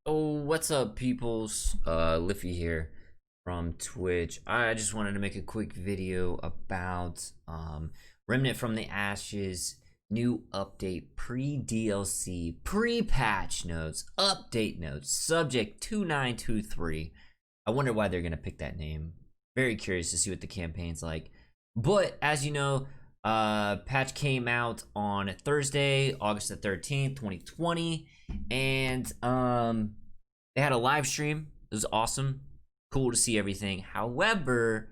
Oh, what's up, peoples? Liffy here from Twitch. I just wanted to make a quick video about Remnant from the Ashes new update, pre-DLC, pre-patch notes, update notes, subject 2923. I wonder why they're gonna pick that name. Very curious to see what the campaign's like. But as you know, patch came out on Thursday, August the 13th, 2020, and they had a live stream. It was awesome, cool to see everything. However,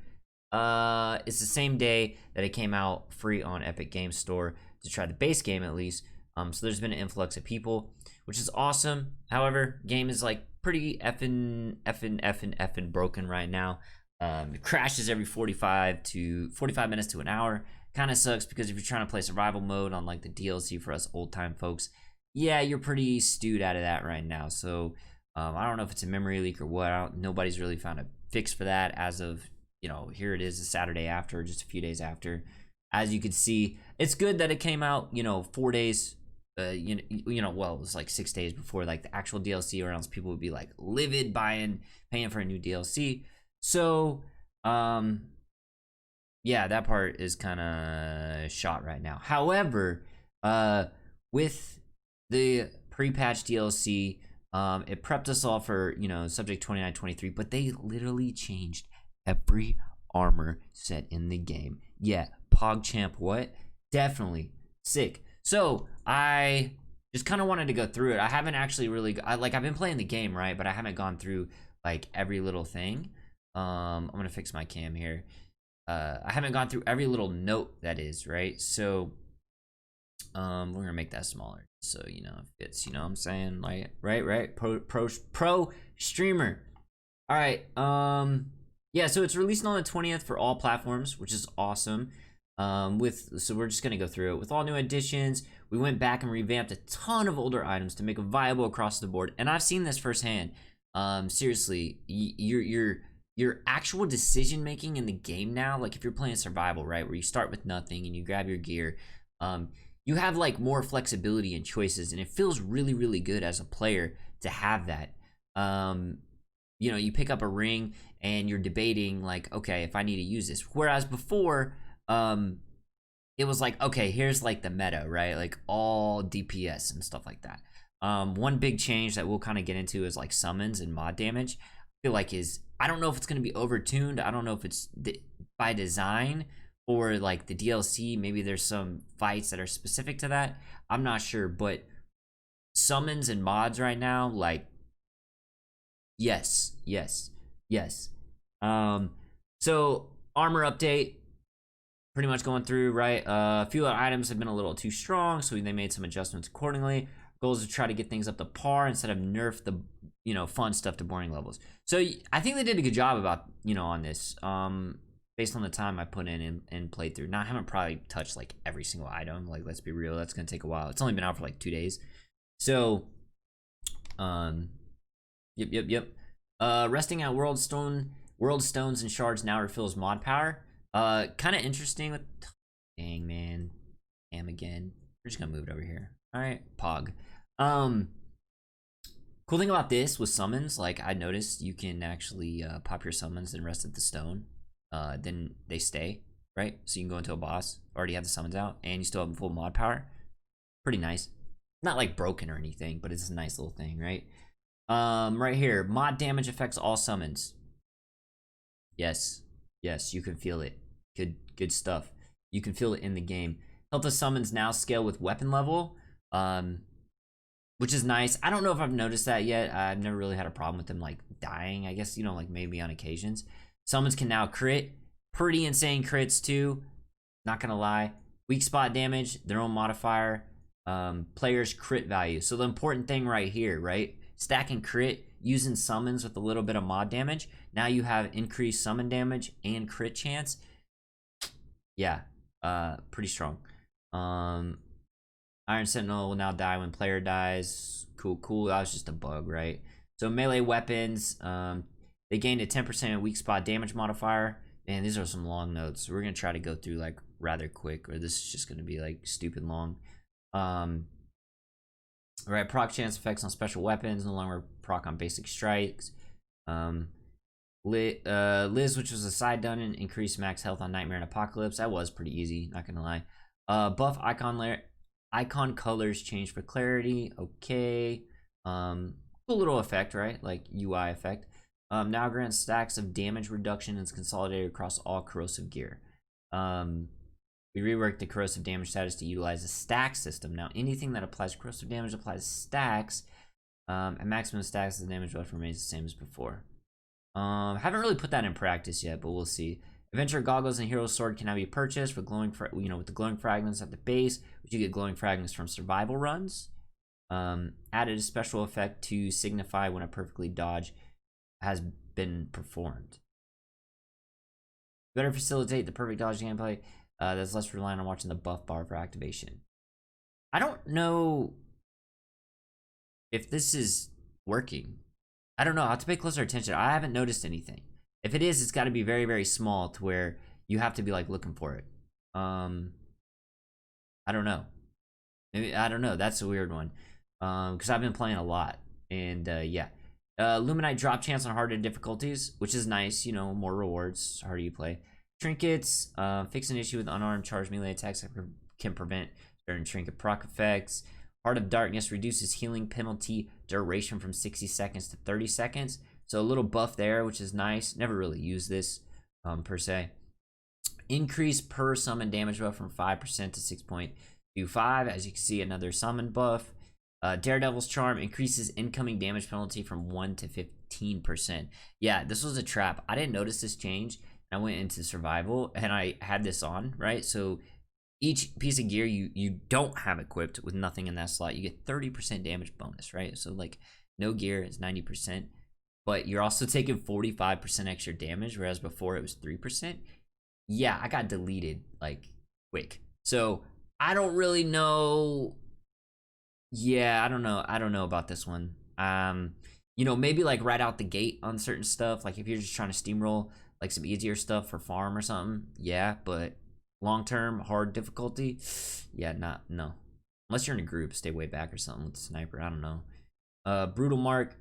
it's the same day that it came out free on Epic Games Store to try the base game at least. So there's been an influx of people, which is awesome. However, game is like pretty effing broken right now. It crashes every 45 minutes to an hour. Kind of sucks because if you're trying to play survival mode on like the DLC for us old time folks, yeah, you're pretty stewed out of that right now. So I don't know if it's a memory leak or what. Nobody's really found a fix for that as of, here it is the Saturday after, just a few days after. As you can see, it's good that it came out, 4 days, well, it was like 6 days before like the actual DLC, or else people would be like livid paying for a new DLC. So, yeah, that part is kind of shot right now. However, with the pre-patch DLC, it prepped us all for, subject 2923, but they literally changed every armor set in the game. Yeah, PogChamp, what? Definitely sick. So I just kind of wanted to go through it. I haven't actually really, I've been playing the game, right? But I haven't gone through like every little thing. I'm gonna fix my cam here. I haven't gone through every little note that is, right? So we're gonna make that smaller so it fits, what I'm saying, like, right, pro streamer. All right, yeah, so it's releasing on the 20th for all platforms, which is awesome. So we're just gonna go through it with all new additions. We went back and revamped a ton of older items to make it viable across the board, and I've seen this firsthand. Seriously, your actual decision making in the game now, like if you're playing survival, right, where you start with nothing and you grab your gear, you have like more flexibility and choices, and it feels really good as a player to have that. You pick up a ring and you're debating like, okay, if I need to use this, whereas before it was like, okay, here's like the meta, right, like all DPS and stuff like that. One big change that we'll kind of get into is like summons and mod damage. I feel like I don't know if it's going to be overtuned. I don't know if it's by design, or like the DLC, maybe there's some fights that are specific to that. I'm not sure, but summons and mods right now, like, yes. So armor update, pretty much going through, right? A few items have been a little too strong, so they made some adjustments accordingly. Goal is to try to get things up to par instead of nerf the fun stuff to boring levels. So I think they did a good job about on this. Based on the time I put in and played through. Now I haven't probably touched like every single item. Like, let's be real, that's gonna take a while. It's only been out for like 2 days. So yep. Resting at world stones and shards now refills mod power. Kind of interesting with, dang man, again. We're just gonna move it over here. All right, Pog. Cool thing about this with summons, like I noticed you can actually pop your summons and rest at the stone. Then they stay, right? So you can go into a boss, already have the summons out, and you still have full mod power. Pretty nice. Not like broken or anything, but it's a nice little thing, right? Right here, mod damage affects all summons. Yes, you can feel it. Good stuff. You can feel it in the game. Health of summons now scale with weapon level, which is nice. I don't know if I've noticed that yet. I've never really had a problem with them like dying. I guess like maybe on occasions. Summons can now crit. Pretty insane crits too. Not gonna lie. Weak spot damage, their own modifier. Player's crit value. So the important thing right here, right? Stacking crit, using summons with a little bit of mod damage. Now you have increased summon damage and crit chance. Yeah, pretty strong. Iron Sentinel will now die when player dies. Cool. That was just a bug, right? So melee weapons, they gained a 10% weak spot damage modifier. Man, these are some long notes. We're gonna try to go through like rather quick, or this is just gonna be like stupid long. All right, proc chance effects on special weapons, no longer proc on basic strikes. Liz, which was a side dungeon, increased max health on Nightmare and Apocalypse. That was pretty easy, not gonna lie. Buff icon colors change for clarity. Okay. Cool little effect, right? Like UI effect. Now grants stacks of damage reduction and is consolidated across all corrosive gear. We reworked the corrosive damage status to utilize a stack system. Now anything that applies corrosive damage applies stacks. And maximum stacks the damage buff remains the same as before. Haven't really put that in practice yet, but we'll see. Adventure goggles and hero sword can now be purchased for glowing, with the glowing fragments at the base, which you get glowing fragments from survival runs. Added a special effect to signify when a perfectly dodge has been performed. Better facilitate the perfect dodge gameplay. That's less reliant on watching the buff bar for activation. I don't know if this is working. I don't know. I'll have to pay closer attention. I haven't noticed anything. If it is, it's got to be very, very small to where you have to be like looking for it. I don't know. Maybe I don't know. That's a weird one. Because I've been playing a lot, and yeah. Luminite drop chance on harder difficulties, which is nice. You know, more rewards, the harder you play. Trinkets, fix an issue with unarmed charged melee attacks that can prevent certain trinket proc effects. Heart of Darkness reduces healing penalty duration from 60 seconds to 30 seconds. So a little buff there, which is nice. Never really used this per se. Increase per summon damage buff from 5% to 6.25. As you can see, another summon buff. Daredevil's Charm increases incoming damage penalty from 1 to 15%. Yeah, this was a trap. I didn't notice this change. I went into survival and I had this on, right? So each piece of gear you don't have equipped with nothing in that slot, you get 30% damage bonus, right? So like no gear is 90%, but you're also taking 45% extra damage, whereas before it was 3%. Yeah, I got deleted like quick. So I don't really know. Yeah, I don't know about this one. Maybe like right out the gate on certain stuff, like if you're just trying to steamroll like some easier stuff for farm or something, yeah, but long-term hard difficulty, yeah, no. Unless you're in a group, stay way back or something with the sniper. I don't know. Brutal Mark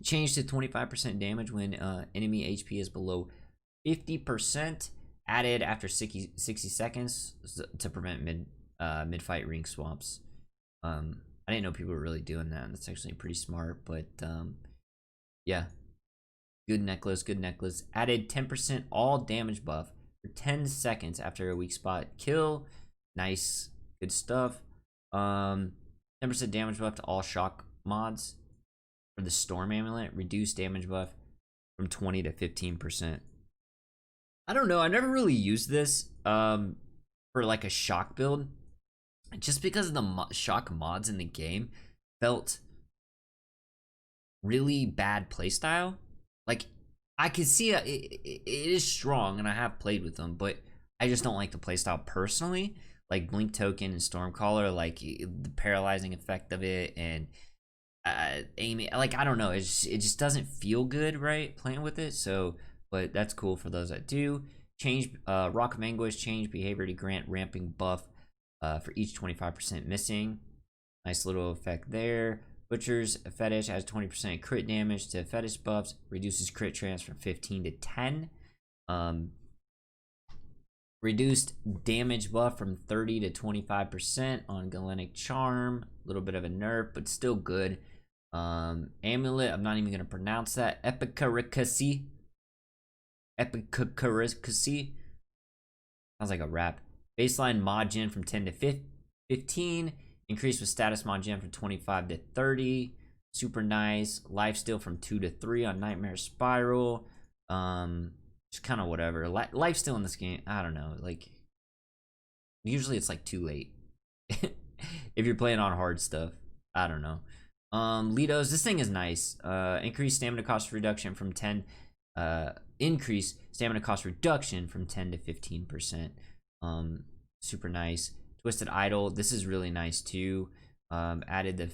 changed to 25% damage when enemy HP is below 50%. Added after 60 seconds to prevent mid-fight ring swamps. I didn't know people were really doing that. That's actually pretty smart, but yeah. Good necklace. Added 10% all damage buff for 10 seconds after a weak spot kill. Nice. Good stuff. 10% damage buff to all shock mods. For the Storm Amulet, reduced damage buff from 20 to 15%. I don't know. I never really used this for like a shock build. Just because of the shock mods in the game felt really bad playstyle. Like, I can see it is strong, and I have played with them, but I just don't like the playstyle personally. Like Blink Token and Stormcaller, like the paralyzing effect of it, and aiming. Like, I don't know, it just doesn't feel good, right? Playing with it. So, but that's cool for those that do. Change Rock of Anguish, change behavior to grant ramping buff for each 25% missing. Nice little effect there. Butcher's Fetish adds 20% crit damage to fetish buffs, reduces crit chance from 15 to 10. Reduced damage buff from 30 to 25% on Galenic Charm. A little bit of a nerf, but still good. Amulet, I'm not even going to pronounce that. Epicaricacy. Sounds like a rap. Baseline mod gen from 10 to 15. Increase with status mod gen from 25 to 30. Super nice. Lifesteal from 2 to 3 on Nightmare Spiral. Just kind of whatever. Lifesteal in this game, I don't know. Like, usually it's like too late. If you're playing on hard stuff. I don't know. Litos, this thing is nice. Increase stamina cost reduction from 10. Increase stamina cost reduction from 10 to 15%. Super nice. Twisted Idol, this is really nice too. Added the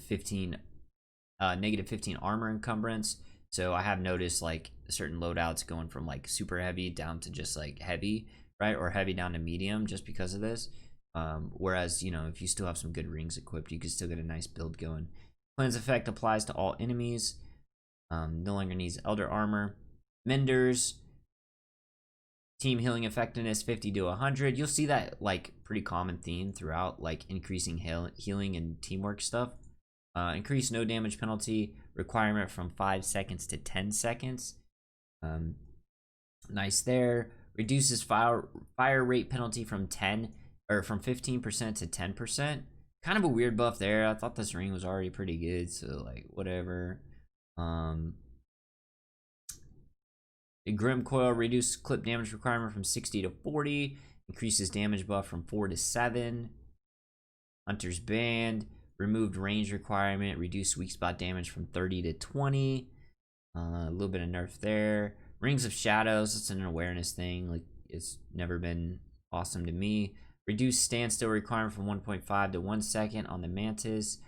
negative 15 armor encumbrance. So I have noticed like certain loadouts going from like super heavy down to just like heavy, right? Or heavy down to medium just because of this. Whereas, you know, if you still have some good rings equipped, you can still get a nice build going. Cleanse effect applies to all enemies. No longer needs Elder Armor. Menders. Team healing effectiveness 50 to 100. You'll see that like pretty common theme throughout, like increasing healing and teamwork stuff. Increase no damage penalty requirement from 5 seconds to 10 seconds. Nice there. Reduces fire rate penalty from 10 or from 15% to 10%. Kind of a weird buff there. I thought this ring was already pretty good, so like whatever. Grim Coil reduces clip damage requirement from 60 to 40. Increases damage buff from 4 to 7. Hunter's Band removed range requirement. Reduced weak spot damage from 30 to 20. A little bit of nerf there. Rings of Shadows. It's an awareness thing. Like it's never been awesome to me. Reduced standstill requirement from 1.5 to 1 second on the Mantis.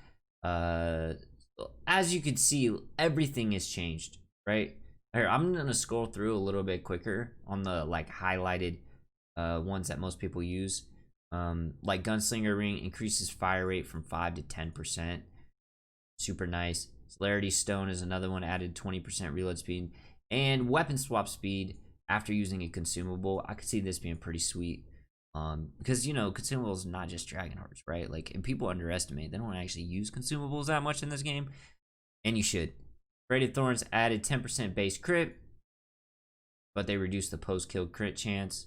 As you can see, everything has changed, right? Here, I'm gonna scroll through a little bit quicker on the like highlighted ones that most people use. Like Gunslinger Ring increases fire rate from 5 to 10%. Super nice. Celerity Stone is another one, added 20% reload speed. And weapon swap speed after using a consumable. I could see this being pretty sweet. Because, you know, consumables not just Dragon Hearts, right? Like, and people underestimate. They don't actually use consumables that much in this game. And you should. Braided Thorns added 10% base crit, but they reduced the post-kill crit chance.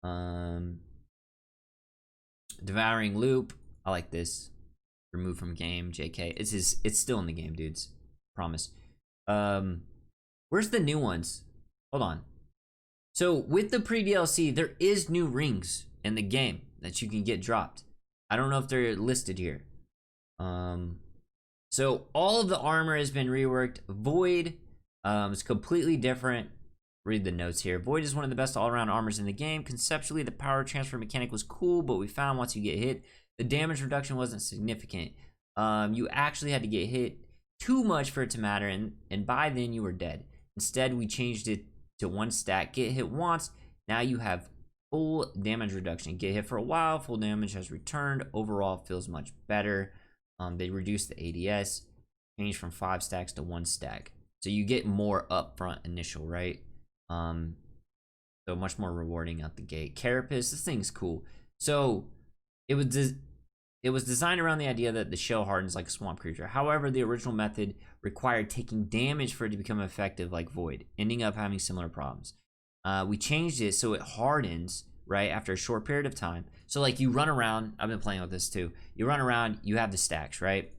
Devouring Loop. I like this. Remove from game, JK. It's still in the game, dudes. Promise. Where's the new ones? Hold on. So with the pre-DLC, there is new rings in the game that you can get dropped. I don't know if they're listed here. So all of the armor has been reworked. Void is completely different. Read the notes here. Void is one of the best all-around armors in the game. Conceptually, the power transfer mechanic was cool, but we found once you get hit, the damage reduction wasn't significant. You actually had to get hit too much for it to matter, and by then you were dead. Instead, we changed it to 1 stack. Get hit once, now you have full damage reduction. Get hit for a while, full damage has returned. Overall, feels much better. They reduced the ADS, changed from 5 stacks to 1 stack. So you get more upfront initial, right? So much more rewarding out the gate. Carapace, this thing's cool. So it was designed around the idea that the shell hardens like a swamp creature. However, the original method required taking damage for it to become effective like Void, ending up having similar problems. We changed it so it hardens, right, after a short period of time. So like you run around, I've been playing with this too. You run around, you have the stacks, right?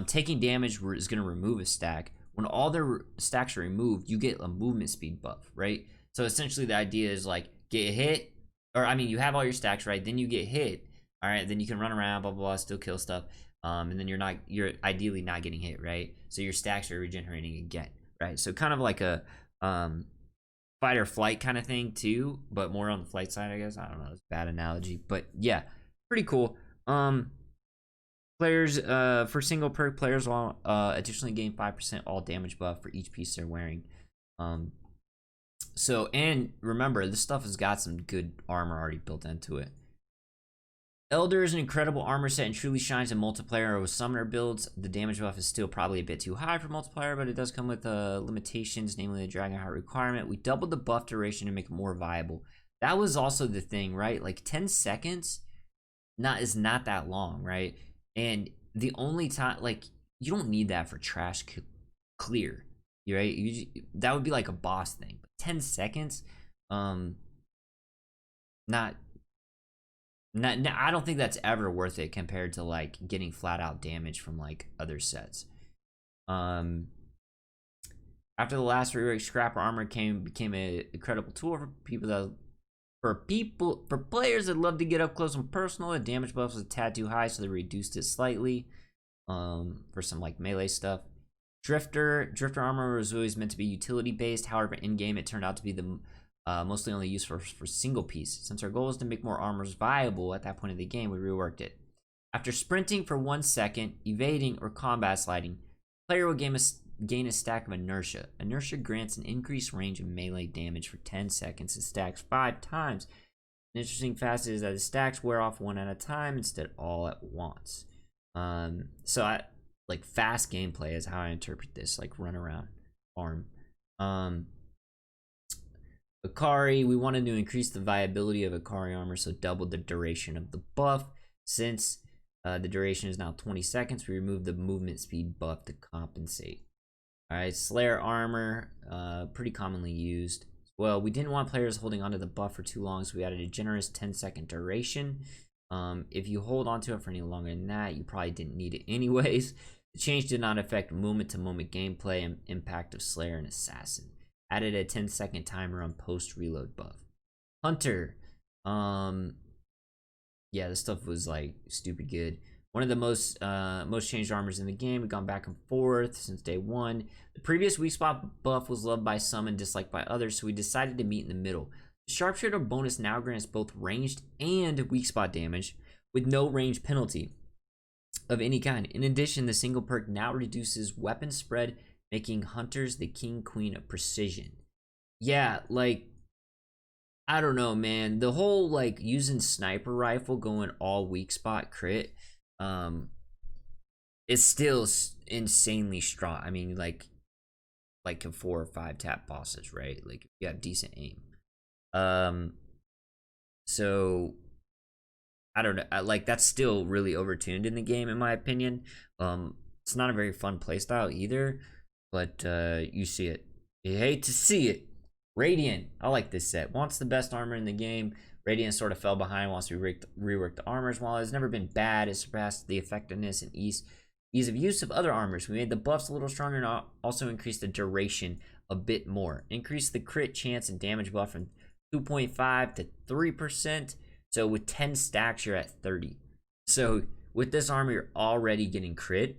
Taking damage is going to remove a stack. When all the stacks are removed, you get a movement speed buff, right? So essentially the idea is like get hit, or I mean you have all your stacks, right? Then you get hit, all right? Then you can run around, blah, blah, blah, still kill stuff. And then you're ideally not getting hit, right? So your stacks are regenerating again, right? So kind of like a fight or flight kind of thing too, but more on the flight side, I guess. I don't know, it's a bad analogy, but yeah, pretty cool. Players, for single perk, players will additionally gain 5% all damage buff for each piece they're wearing. So, and remember, this stuff has got some good armor already built into it. Elder is an incredible armor set and truly shines in multiplayer or with summoner builds. The damage buff is still probably a bit too high for multiplayer, but it does come with limitations, namely the Dragon Heart requirement. We doubled the buff duration to make it more viable. That was also the thing, right? Like 10 seconds is not that long, right? And the only time, like, you don't need that for trash clear, right? That would be like a boss thing. But 10 seconds, I don't think that's ever worth it compared to like getting flat out damage from like other sets. After the last rework, Scrapper Armor became an incredible tool for players that love to get up close and personal. The damage buff was a tad too high, so they reduced it slightly for some like melee stuff. Drifter Armor was always meant to be utility based. However, in game it turned out to be the mostly only used for single piece. Since our goal was to make more armors viable at that point of the game, we reworked it. After sprinting for 1 second, evading, or combat sliding, player will gain a stack of inertia. Inertia grants an increased range of melee damage for 10 seconds and stacks 5 times. An interesting facet is that the stacks wear off one at a time instead all at once. So I like fast gameplay is how I interpret this, like run around farm. Akari, we wanted to increase the viability of Akari armor, so doubled the duration of the buff. Since the duration is now 20 seconds, we removed the movement speed buff to compensate. Alright, Slayer armor, pretty commonly used. Well, we didn't want players holding onto the buff for too long, so we added a generous 10-second duration. If you hold onto it for any longer than that, you probably didn't need it anyways. The change did not affect moment-to-moment gameplay and impact of Slayer and Assassin. Added a 10-second timer on post-reload buff. Hunter. Yeah, this stuff was like stupid good. One of the most changed armors in the game. We've gone back and forth since day one. The previous weak spot buff was loved by some and disliked by others, so we decided to meet in the middle. The sharpshooter bonus now grants both ranged and weak spot damage with no range penalty of any kind. In addition, the single perk now reduces weapon spread, making hunters the king-queen of precision. Yeah, like, I don't know, man. The whole, like, using sniper rifle going all weak spot crit, is still insanely strong. I mean, like a 4 or 5 tap bosses, right? Like, if you have decent aim. So I don't know. Like, that's still really overtuned in the game, in my opinion. It's not a very fun playstyle either, but you see it. You hate to see it. Radiant. I like this set. Wants the best armor in the game. Radiant sort of fell behind once we reworked the armors. While it's never been bad, it surpassed the effectiveness and ease of use of other armors. We made the buffs a little stronger and also increased the duration a bit more. Increased the crit chance and damage buff from 2.5 to 3%. So with 10 stacks, you're at 30. So with this armor, you're already getting crit.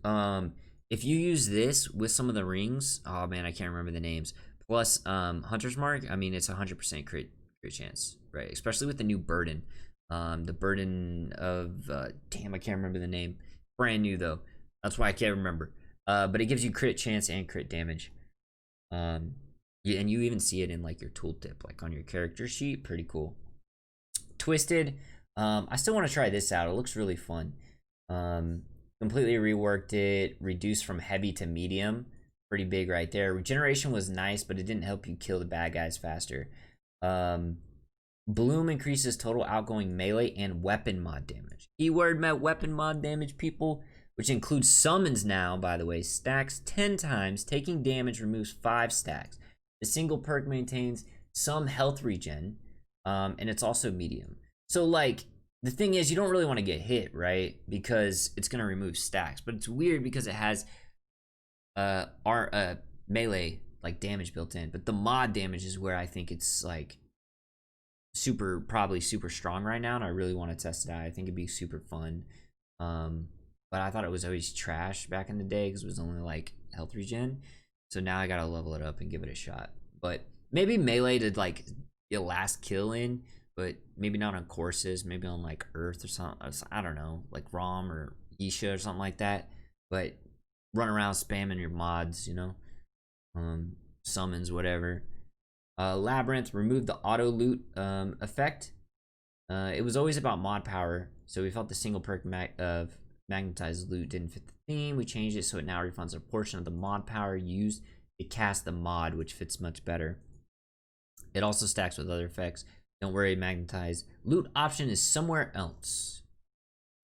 If you use this with some of the rings, oh man, I can't remember the names. Plus Hunter's Mark, I mean, it's 100% crit chance, right? Especially with the new burden. The burden of, damn, I can't remember the name. Brand new though. That's why I can't remember. But it gives you crit chance and crit damage. Yeah, and you even see it in like your tooltip, like on your character sheet. Pretty cool. Twisted. I still want to try this out. It looks really fun. Completely reworked it. Reduced from heavy to medium. Pretty big right there. Regeneration was nice, but it didn't help you kill the bad guys faster. Bloom increases total outgoing melee and weapon mod damage. Keyword weapon mod damage, people, which includes summons now, by the way. Stacks 10 times. Taking damage removes 5 stacks. The single perk maintains some health regen, and it's also medium. So, like, the thing is, you don't really want to get hit, right? Because it's going to remove stacks. But it's weird because it has melee, like, damage built in. But the mod damage is where I think it's, like, probably super strong right now, and I really want to test it out. I think it'd be super fun. But I thought it was always trash back in the day because it was only like health regen. So now I gotta level it up and give it a shot. But maybe melee to like your last kill in, but maybe not on courses, maybe on like Earth or something. I don't know, like ROM or Isha or something like that. But run around spamming your mods, you know, summons, whatever. Labyrinth, remove the auto loot effect. It was always about mod power, so we felt the single perk of magnetized loot didn't fit the theme. We changed it so it now refunds a portion of the mod power used to cast the mod, which fits much better. It also stacks with other effects. Don't worry, magnetized loot option is somewhere else.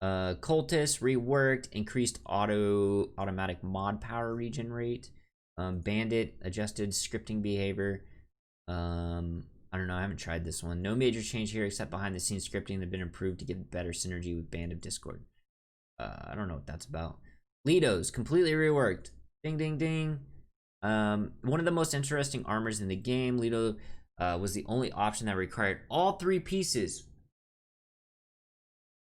Cultist reworked, increased automatic mod power regen rate. Bandit adjusted scripting behavior. I don't know, I haven't tried this one. No major change here except behind the scenes scripting that have been improved to give better synergy with Band of Discord. I don't know what that's about. Lido's completely reworked. Ding ding ding. One of the most interesting armors in the game. Lido was the only option that required all 3 pieces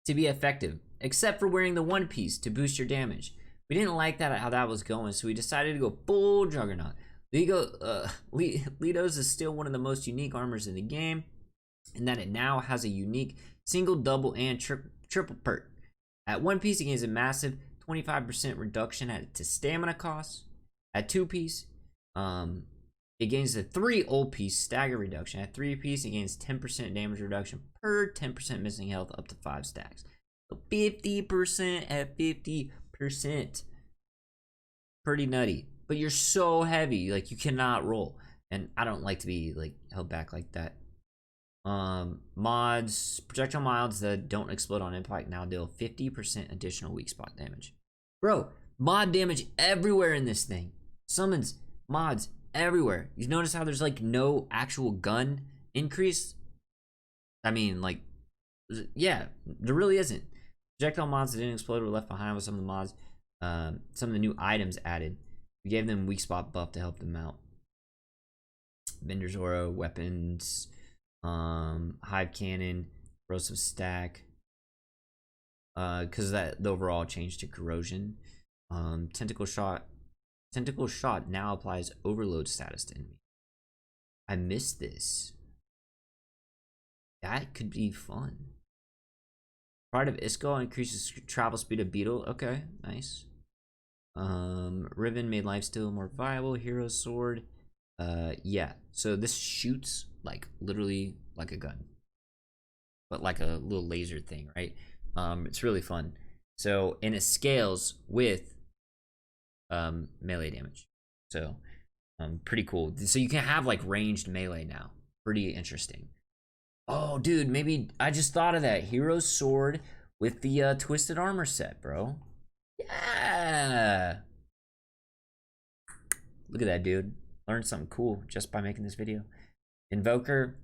to be effective, except for wearing the 1 piece to boost your damage. We didn't like that how that was going, so we decided to go full Juggernaut. Lido's is still one of the most unique armors in the game, in that it now has a unique single, double, and triple perk. At 1 piece, it gains a massive 25% reduction to stamina costs. At 2 piece, It gains a 3 ult piece stagger reduction. At 3 piece, it gains 10% damage reduction per 10% missing health up to 5 stacks. So 50% at 50%. Pretty nutty. But you're so heavy, like you cannot roll. And I don't like to be like held back like that. Mods, projectile mods that don't explode on impact now deal 50% additional weak spot damage. Bro, mod damage everywhere in this thing. Summons, mods, everywhere. You notice how there's like no actual gun increase? I mean, like, yeah, there really isn't. Projectile mods that didn't explode were left behind with some of the mods. Some of the new items added. We gave them weak spot buff to help them out. Vendor's aura, weapons, hive cannon, corrosive stack. Because that the overall change to corrosion. Tentacle shot now applies overload status to enemy. I missed this. That could be fun. Pride of Iskall increases travel speed of Beetle. Okay, nice. Riven made lifesteal more viable. Hero sword. Yeah. So this shoots like literally like a gun, but like a little laser thing, right? It's really fun. So and it scales with melee damage. So pretty cool. So you can have like ranged melee now. Pretty interesting. Oh, dude, maybe I just thought of that. Hero sword with the twisted armor set, bro. Yeah. Look at that, dude. Learned something cool just by making this video. Invoker,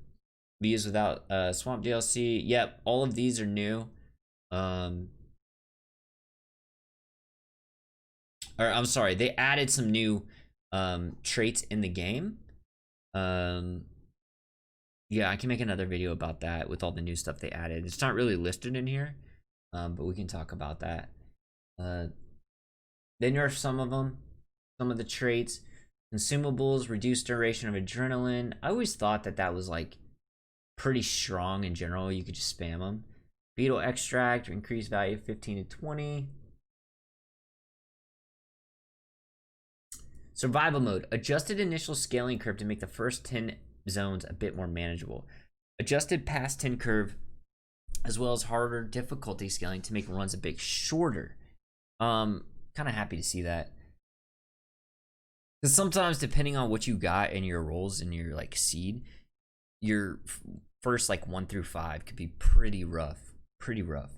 be used without Swamp DLC. Yep, all of these are new. Or I'm sorry, they added some new traits in the game. Yeah, I can make another video about that with all the new stuff they added. It's not really listed in here, but we can talk about that. They nerfed some of them, some of the traits. Consumables, reduced duration of adrenaline. I always thought that that was like pretty strong in general. You could just spam them. Beetle extract, increased value 15 to 20. Survival mode, adjusted initial scaling curve to make the first 10 zones a bit more manageable. Adjusted past 10 curve, as well as harder difficulty scaling to make runs a bit shorter. Kind of happy to see that. Because sometimes, depending on what you got in your rolls in your like seed, your first like 1 through 5 could be pretty rough. Pretty rough.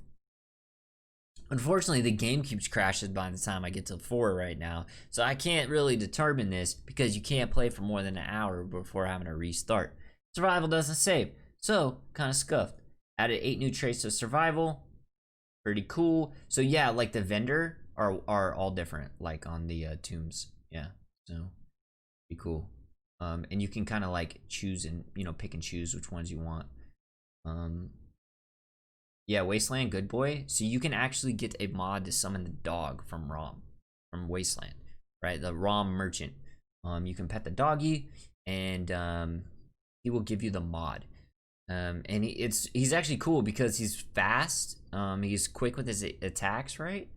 Unfortunately, the game keeps crashing by the time I get to 4 right now. So I can't really determine this because you can't play for more than an hour before having to restart. Survival doesn't save. So, kind of scuffed. Added 8 new traits to survival. Pretty cool. So yeah, like the vendor are all different, like on the tombs. Yeah, so pretty cool. And you can kind of like choose and, you know, pick and choose which ones you want. Yeah, Wasteland, good boy. So you can actually get a mod to summon the dog from Wasteland, right? The ROM merchant. You can pet the doggy, and he will give you the mod. And he's actually cool because he's fast. He's quick with his attacks, right?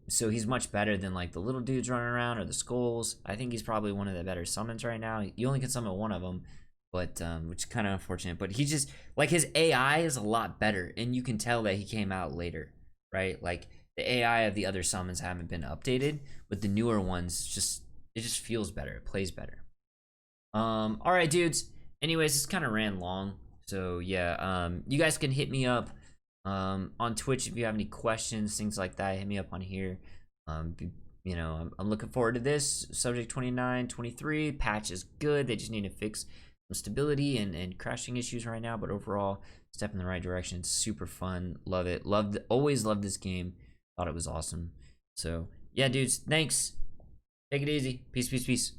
So he's much better than like the little dudes running around or the skulls. I think he's probably one of the better summons right now. You only can summon one of them. But which is kind of unfortunate. But he just like his AI is a lot better, and you can tell that he came out later, right? Like the AI of the other summons haven't been updated, but the newer ones it just feels better. It plays better. All right, dudes. Anyways, this kind of ran long, so yeah. You guys can hit me up on Twitch if you have any questions, things like that. Hit me up on here. You know, I'm looking forward to this. Subject 2923 patch is good. They just need to fix stability and crashing issues right now, but overall step in the right direction. It's super fun. Love it. Always loved this game. Thought it was awesome. So yeah, dudes, thanks. Take it easy. Peace, peace, peace.